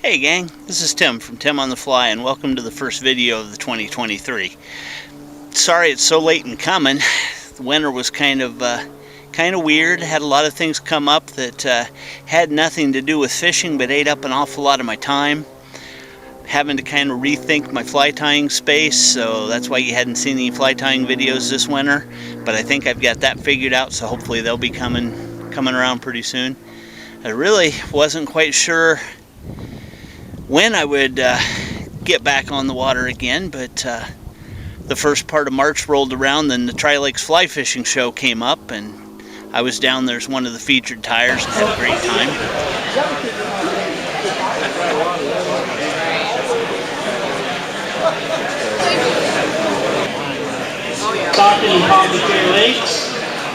Hey gang, this is Tim from Tim on the Fly, and welcome to the first video of the 2023. Sorry it's so late in coming. The winter was kind of weird. Had a lot of things come up that had nothing to do with fishing, but ate up an awful lot of my time. Having to kind of rethink my fly tying space, so that's why you hadn't seen any fly tying videos this winter. But I think I've got that figured out, so hopefully they'll be coming around pretty soon. I really wasn't quite sure when I would get back on the water again, but the first part of March rolled around, then the Tri-Lakes Fly Fishing Show came up, and I was down there as one of the featured tyers and had a great time.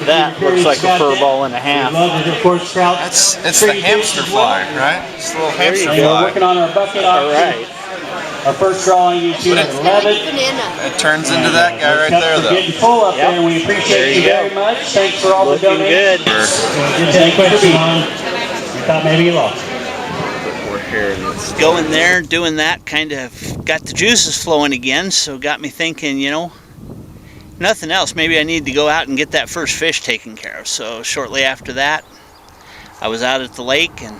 That looks like a fur ball and a half. It's the hamster fly, right? It's a little hamster fly. We're working on our bucket auction. All right. Our first draw on YouTube at 11. It turns into that guy right there, though. Getting full up there, and we appreciate you very much. Thanks for all the donations. Looking good. We thought maybe you lost. Going there, doing that, kind of got the juices flowing again, so got me thinking, you know, nothing else, maybe I need to go out and get that first fish taken care of. So shortly after that, I was out at the lake and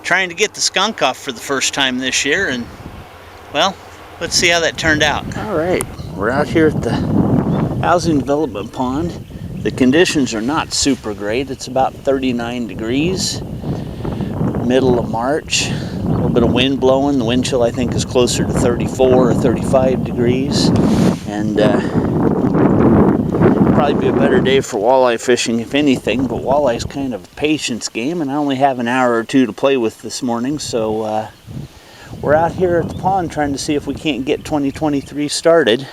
trying to get the skunk off for the first time this year, and well, let's see how that turned out. All right, we're out here at the housing development pond. The conditions are not super great. It's about 39 degrees, middle of March. A little bit of wind blowing. The wind chill I think is closer to 34 or 35 degrees, and probably be a better day for walleye fishing if anything, but walleye's kind of a patience game, and I only have an hour or two to play with this morning, so we're out here at the pond trying to see if we can't get 2023 started.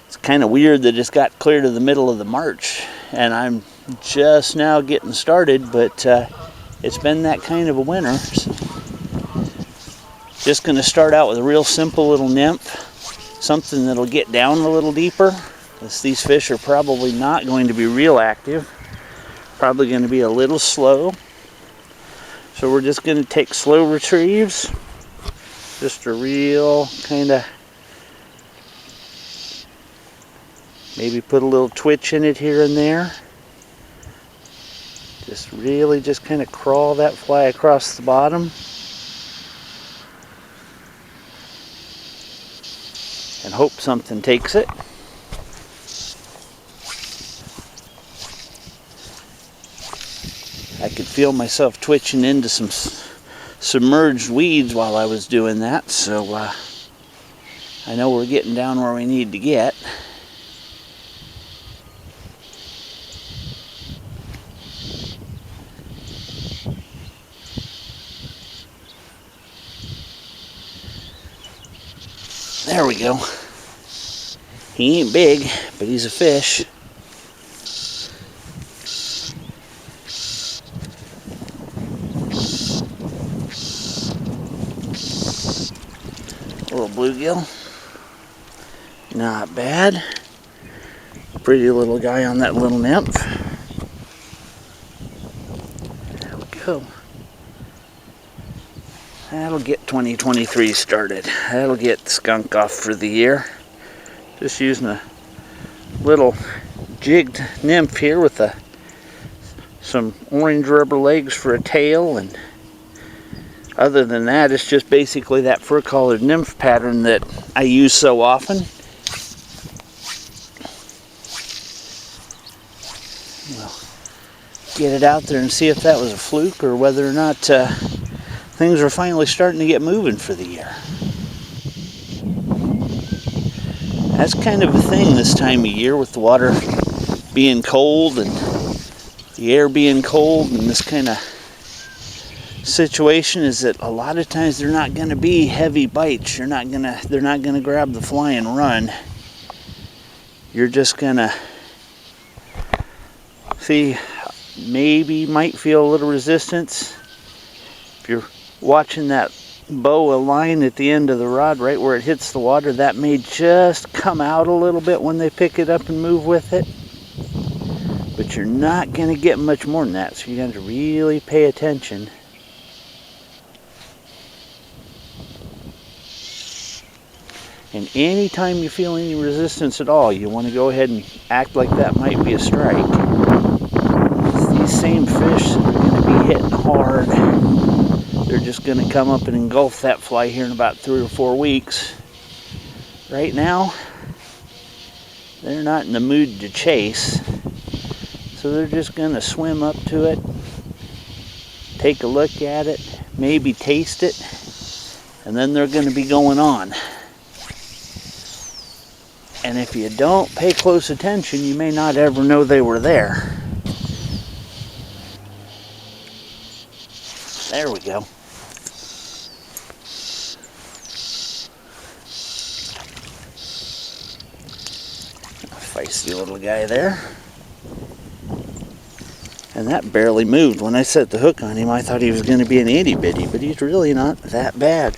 It's kind of weird that it's got clear to the middle of the March, and I'm just now getting started, but it's been that kind of a winter. So just going to start out with a real simple little nymph, something that'll get down a little deeper. These fish are probably not going to be real active, probably going to be a little slow. So we're just going to take slow retrieves, just a real kind of, maybe put a little twitch in it here and there. Just really just kind of crawl that fly across the bottom. And hope something takes it. I could feel myself twitching into some submerged weeds while I was doing that, so I know we're getting down where we need to get. There we go. He ain't big, but he's a fish. A little bluegill. Not bad. Pretty little guy on that little nymph. There we go. That'll get 2023 started. That'll get the skunk off for the year. Just using a little jigged nymph here with some orange rubber legs for a tail, and other than that, it's just basically that fur-collared nymph pattern that I use so often. Well, get it out there and see if that was a fluke or whether or not things are finally starting to get moving for the year. That's kind of a thing this time of year with the water being cold and the air being cold, and this kind of situation is that a lot of times they're not going to be heavy bites. They're not going to grab the fly and run. You're just going to see, maybe might feel a little resistance. If you're watching that bow of line at the end of the rod, right where it hits the water, that may just come out a little bit when they pick it up and move with it. But you're not going to get much more than that, so you got to really pay attention. And anytime you feel any resistance at all, you want to go ahead and act like that might be a strike. It's these same fish that are going to be hitting hard. They're just going to come up and engulf that fly here in about 3 or 4 weeks. Right now, they're not in the mood to chase. So they're just going to swim up to it, take a look at it, maybe taste it, and then they're going to be going on. And if you don't pay close attention, you may not ever know they were there. There we go. Feisty little guy there. And that barely moved. When I set the hook on him, I thought he was going to be an itty bitty, but he's really not that bad.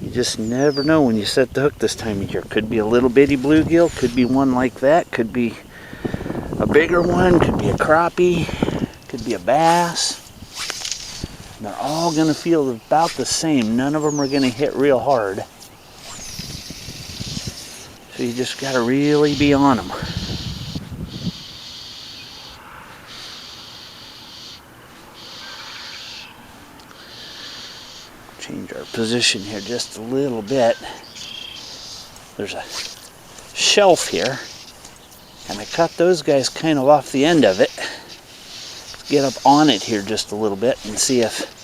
You just never know when you set the hook this time of year. Could be a little bitty bluegill, could be one like that, could be a bigger one, could be a crappie, could be a bass. And they're all going to feel about the same. None of them are going to hit real hard. So you just got to really be on them. Change our position here just a little bit. There's a shelf here, and I cut those guys kind of off the end of it. Let's get up on it here just a little bit and see if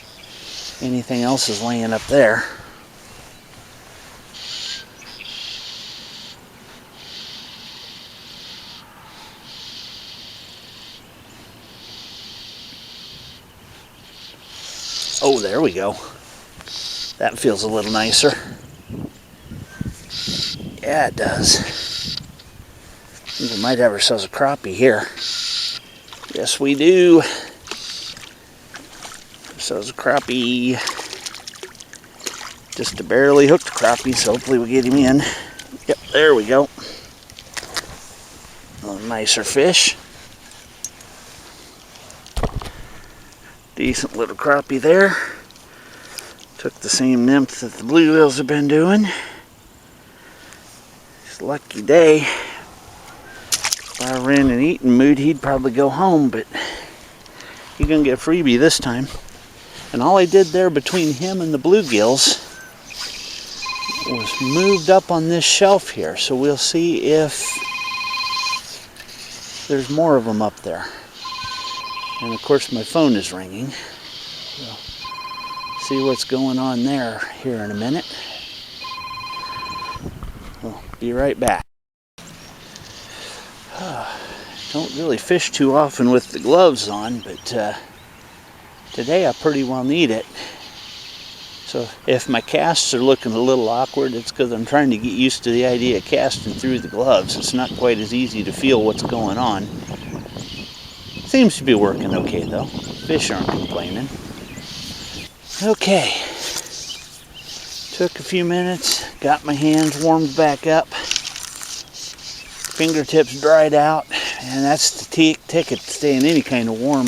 anything else is laying up there. Oh, there we go. That feels a little nicer. Yeah, it does. I think we might have ourselves a crappie here. Yes, we do. Ourselves a crappie. Just a barely hooked crappie, so hopefully we'll get him in. Yep, there we go. A little nicer fish. Decent little crappie there. Took the same nymph that the bluegills have been doing. It's a lucky day. If I were in an eating mood, he'd probably go home, but he's gonna get a freebie this time. And all I did there between him and the bluegills was moved up on this shelf here, so we'll see if there's more of them up there. And of course my phone is ringing. We'll see what's going on there here in a minute. We'll be right back. Don't really fish too often with the gloves on, but today I pretty well need it. So if my casts are looking a little awkward, it's because I'm trying to get used to the idea of casting through the gloves. It's not quite as easy to feel what's going on. Seems to be working okay though. Fish aren't complaining. Okay. Took a few minutes, got my hands warmed back up. Fingertips dried out, and that's the ticket to staying any kind of warm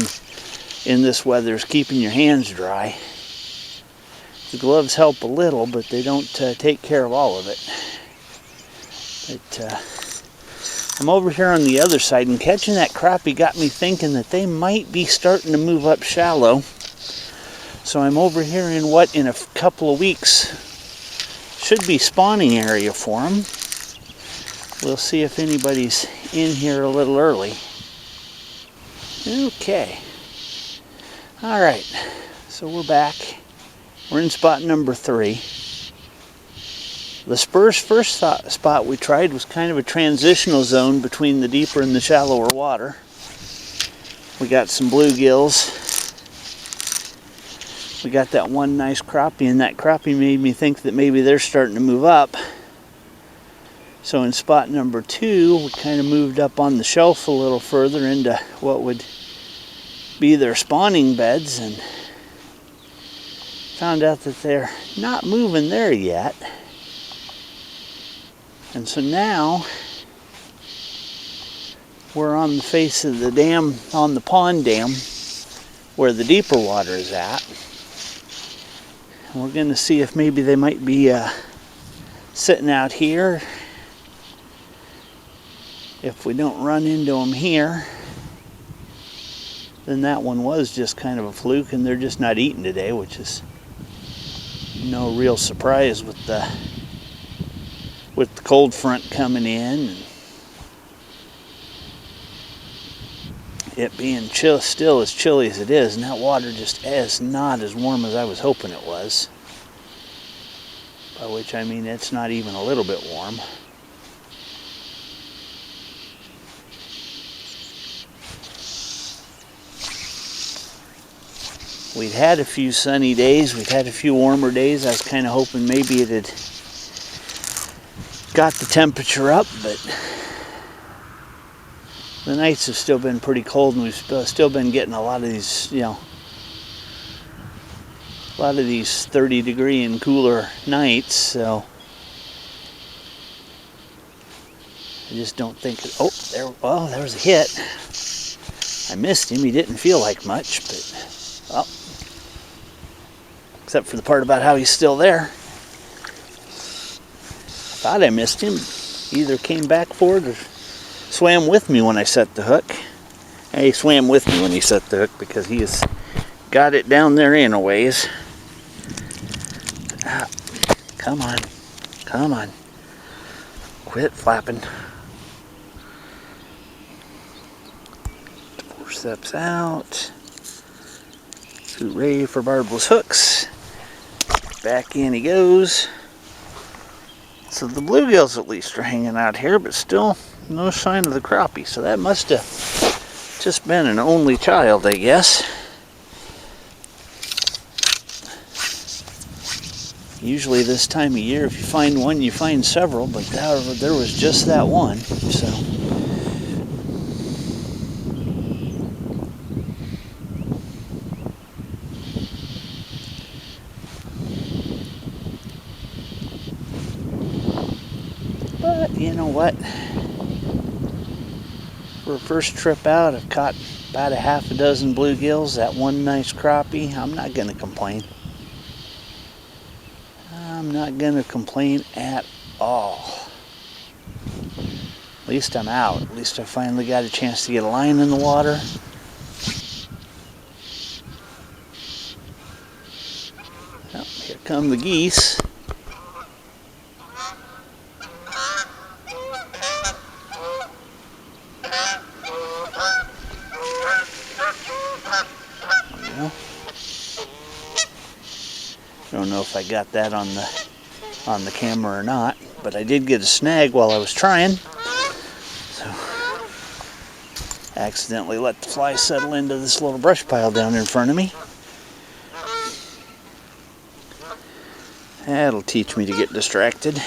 in this weather, is keeping your hands dry. The gloves help a little, but they don't take care of all of it. I'm over here on the other side, and catching that crappie got me thinking that they might be starting to move up shallow. So I'm over here in what, in a couple of weeks, should be spawning area for them. We'll see if anybody's in here a little early. Okay. All right, so we're back. We're in spot number 3. The first spot we tried was kind of a transitional zone between the deeper and the shallower water. We got some bluegills. We got that one nice crappie, and that crappie made me think that maybe they're starting to move up. So in spot number 2, we kind of moved up on the shelf a little further into what would be their spawning beds, and found out that they're not moving there yet. And so now we're on the face of the dam, on the pond dam, where the deeper water is at. And we're going to see if maybe they might be sitting out here. If we don't run into them here, then that one was just kind of a fluke, and they're just not eating today, which is no real surprise with the cold front coming in and it being still as chilly as it is, and that water just is not as warm as I was hoping it was. By which I mean it's not even a little bit warm. We'd had a few sunny days, we'd had a few warmer days. I was kind of hoping maybe it had got the temperature up, but the nights have still been pretty cold, and we've still been getting a lot of these, a lot of these 30-degree and cooler nights, so I just don't think there was a hit. I missed him. He didn't feel like much, but well, except for the part about how he's still there. I thought I missed him. He either came back for it or swam with me when I set the hook. And he swam with me when he set the hook because he has got it down there in a ways. Come on. Come on. Quit flapping. 4 steps out. Hooray for barbless hooks. Back in he goes. So the bluegills at least are hanging out here, but still no sign of the crappie. So that must have just been an only child, I guess. Usually this time of year, if you find one, you find several, but there was just that one. So but you know what? For a first trip out, I've caught about a half a dozen bluegills, that one nice crappie. I'm not going to complain. I'm not going to complain at all. At least I'm out. At least I finally got a chance to get a line in the water. Well, here come the geese. I don't know if I got that on the camera or not, but I did get a snag while I was trying. So accidentally let the fly settle into this little brush pile down in front of me. That'll teach me to get distracted.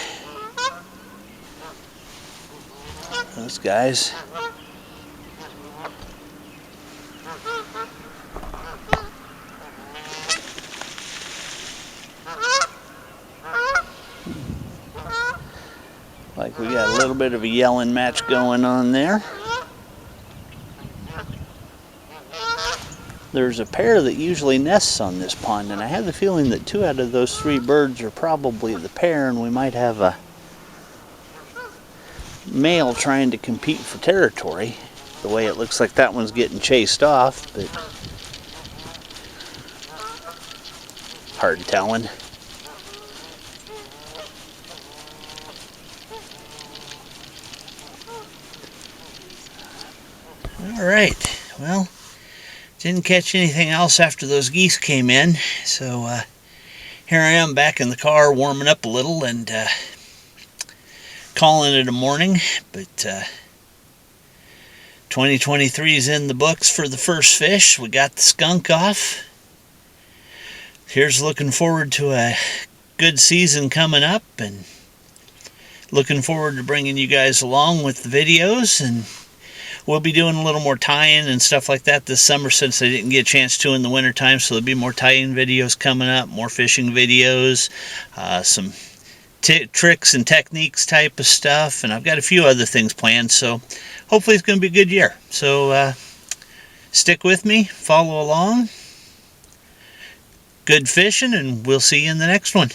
Those guys. Like we got a little bit of a yelling match going on there. There's a pair that usually nests on this pond, and I have the feeling that 2 out of those 3 birds are probably the pair, and we might have a male trying to compete for territory. The way it looks like that one's getting chased off, but hard telling. Alright, well, didn't catch anything else after those geese came in, so here I am back in the car warming up a little and calling it a morning, but 2023 is in the books for the first fish. We got the skunk off. Here's looking forward to a good season coming up, and looking forward to bringing you guys along with the videos, and we'll be doing a little more tie-in and stuff like that this summer since I didn't get a chance to in the wintertime, so there'll be more tie-in videos coming up, more fishing videos, some tricks and techniques type of stuff, and I've got a few other things planned, so hopefully it's going to be a good year. So stick with me, follow along, good fishing, and we'll see you in the next one.